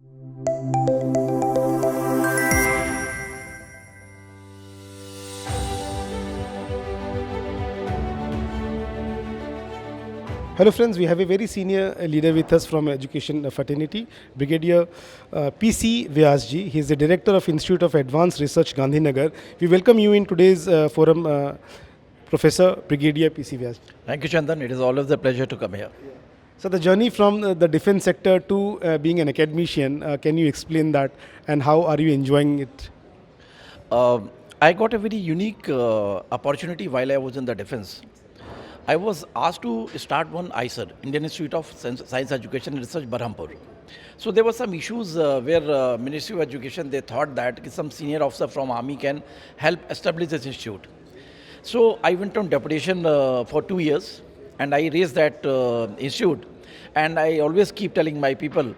Hello friends, we have a very senior leader with us from education fraternity, Brigadier PC Vyas ji. He is the Director of Institute of Advanced Research, Gandhinagar. We welcome you in today's forum, Professor Brigadier PC Vyas. Thank you, Chandan. It is always a pleasure to come here. So the journey from the defense sector to being an academician, can you explain that and how are you enjoying it? I got a very unique opportunity while I was in the defense. I was asked to start one ISER, Indian Institute of Science Education and Research, Berhampur. So there were some issues where Ministry of Education, they thought that some senior officer from Army can help establish this institute. So I went on deputation for 2 years and I raised that institute. And I always keep telling my people,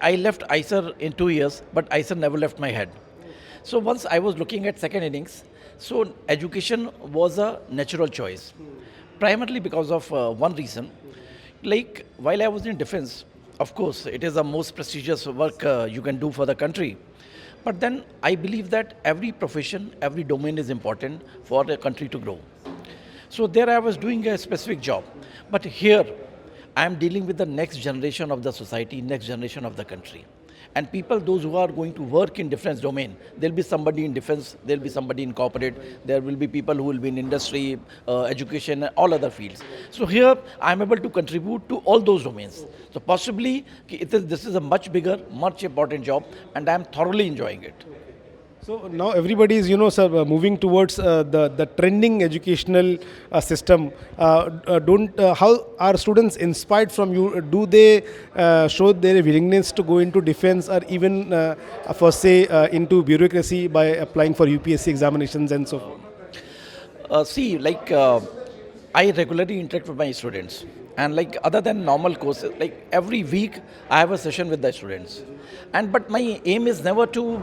I left ISER in 2 years, but ISER never left my head. So once I was looking at second innings, so education was a natural choice. Primarily because of one reason. Like while I was in defense, of course, it is the most prestigious work you can do for the country. But then I believe that every profession, every domain is important for the country to grow. So there I was doing a specific job. But here I am dealing with the next generation of the society, next generation of the country. And people, those who are going to work in defense domain, there'll be somebody in defense, there'll be somebody in corporate, there will be people who will be in industry, education, all other fields. So here, I'm able to contribute to all those domains. So possibly, this is a much bigger, much important job, and I'm thoroughly enjoying it. So now everybody is, sir, moving towards the trending educational system. How are students inspired from you? Do they show their willingness to go into defense or even, for say, into bureaucracy by applying for UPSC examinations and so forth? I regularly interact with my students. And like other than normal courses, like every week I have a session with the students. But my aim is never to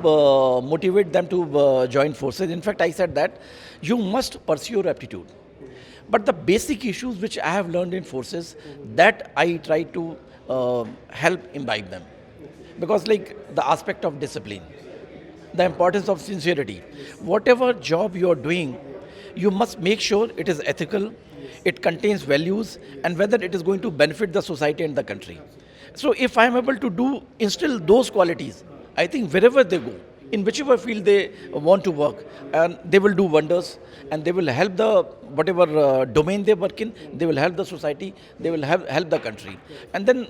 motivate them to join forces. In fact, I said that you must pursue your aptitude. But the basic issues which I have learned in forces, that I try to help imbibe them. Because like the aspect of discipline, the importance of sincerity. Whatever job you are doing, you must make sure it is ethical, it contains values, and whether it is going to benefit the society and the country. So if I am able to instill those qualities, I think wherever they go, in whichever field they want to work, and they will do wonders, and they will help the whatever domain they work in, they will help the society, they will help the country. And then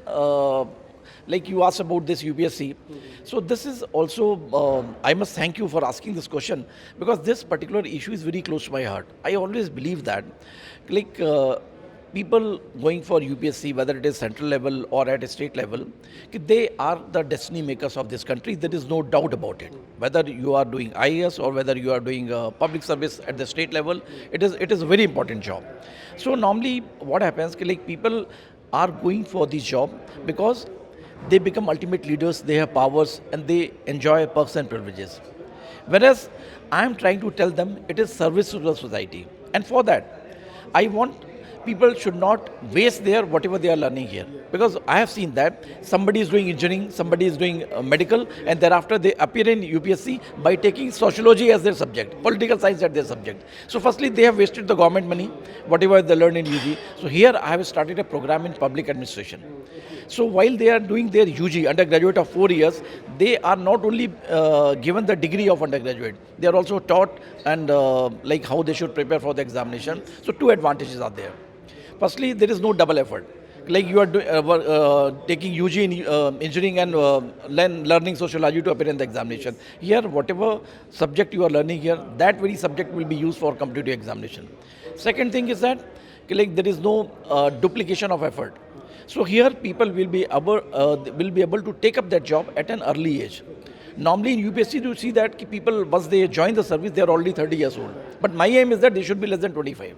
like you asked about this UPSC. So this is also, I must thank you for asking this question, because this particular issue is very close to my heart. I always believe that like people going for UPSC, whether it is central level or at a state level, they are the destiny makers of this country. There is no doubt about it. Whether you are doing IAS or whether you are doing public service at the state level, it is a very important job. So normally what happens, like people are going for this job because they become ultimate leaders, they have powers, and they enjoy perks and privileges. Whereas I am trying to tell them it is service to the society. And for that, I want people should not waste their whatever they are learning here. Because I have seen that somebody is doing engineering, somebody is doing medical, and thereafter they appear in UPSC by taking sociology as their subject, political science as their subject. So firstly, they have wasted the government money, whatever they learned in UG. So here I have started a program in public administration. So while they are doing their UG, undergraduate of 4 years, they are not only given the degree of undergraduate, they are also taught and like how they should prepare for the examination. So two advantages are there. Firstly, there is no double effort. Like you are taking UG in engineering and learning sociology to appear in the examination. Here, whatever subject you are learning here, that very subject will be used for competitive examination. Second thing is that like there is no duplication of effort. So here people will be able to take up that job at an early age. Normally in UPSC you see that people, once they join the service, they are already 30 years old. But my aim is that they should be less than 25.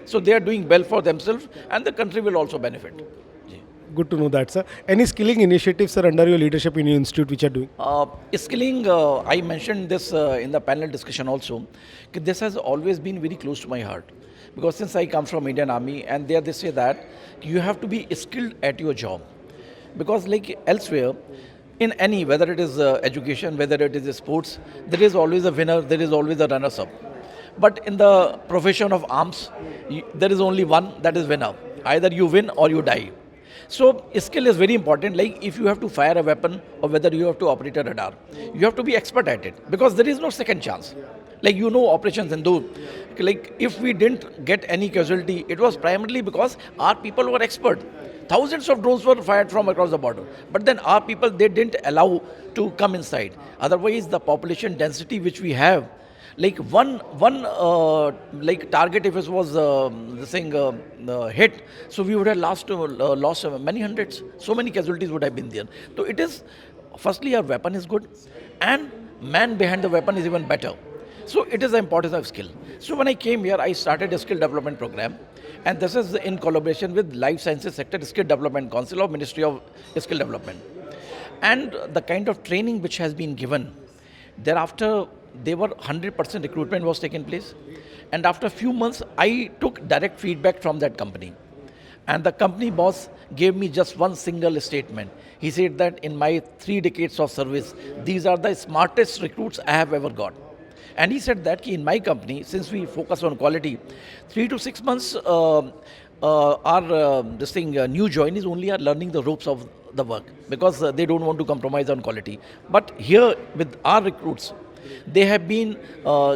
So they are doing well for themselves and the country will also benefit. Good to know that, sir. Any skilling initiatives, sir, under your leadership in your institute which are doing? Skilling, I mentioned this in the panel discussion also. This has always been very close to my heart. Because since I come from Indian Army, and there they say that you have to be skilled at your job. Because like elsewhere, In any, whether it is education, whether it is sports, there is always a winner, there is always a runners-up. But in the profession of arms, there is only one that is winner. Either you win or you die. So skill is very important. Like if you have to fire a weapon or whether you have to operate a radar, you have to be expert at it because there is no second chance. Like you know operations and do. Like if we didn't get any casualty, it was primarily because our people were expert. Thousands of drones were fired from across the border. But then our people, they didn't allow to come inside. Otherwise, the population density which we have, like one like target if it was this thing hit, so we would have lost many hundreds. So many casualties would have been there. So it is, firstly, our weapon is good, and man behind the weapon is even better. So it is the importance of skill. So when I came here, I started a skill development program, and this is in collaboration with Life Sciences Sector Skill Development Council of Ministry of Skill Development. And the kind of training which has been given, thereafter, they were 100% recruitment was taken place. And after a few months, I took direct feedback from that company. And the company boss gave me just one single statement. He said that in my 3 decades of service, these are the smartest recruits I have ever got. And he said that in my company, since we focus on quality, 3 to 6 months, our new joinees only are learning the ropes of the work because they don't want to compromise on quality. But here with our recruits, they have been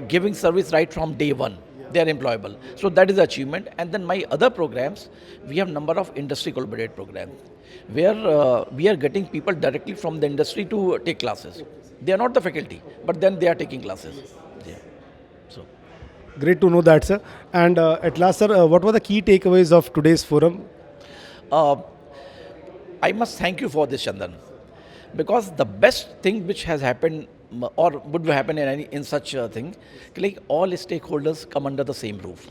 giving service right from day one. They are employable. So that is the achievement. And then my other programs, we have number of industry collaborated programs where we are getting people directly from the industry to take classes. They are not the faculty, but then they are taking classes. Yeah. So. Great to know that, sir. And at last, sir, what were the key takeaways of today's forum? I must thank you for this, Chandan, because the best thing which has happened or would happen in such a thing, like all stakeholders come under the same roof.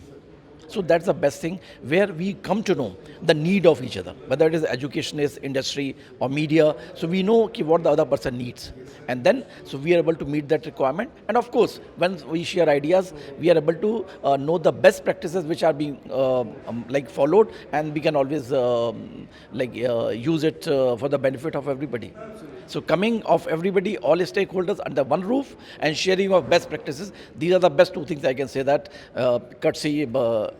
So that's the best thing, where we come to know the need of each other, whether it is educationist, industry or media. So we know what the other person needs. And then, so we are able to meet that requirement. And of course, when we share ideas, we are able to know the best practices which are being followed, and we can always use it for the benefit of everybody. So coming of everybody, all stakeholders under one roof and sharing of best practices, these are the best 2 things I can say that courtesy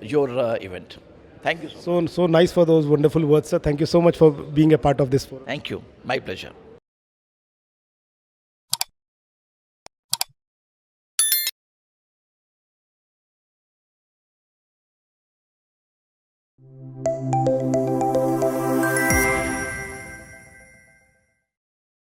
your event. Thank you. So nice for those wonderful words, sir. Thank you so much for being a part of this forum. Thank you. My pleasure.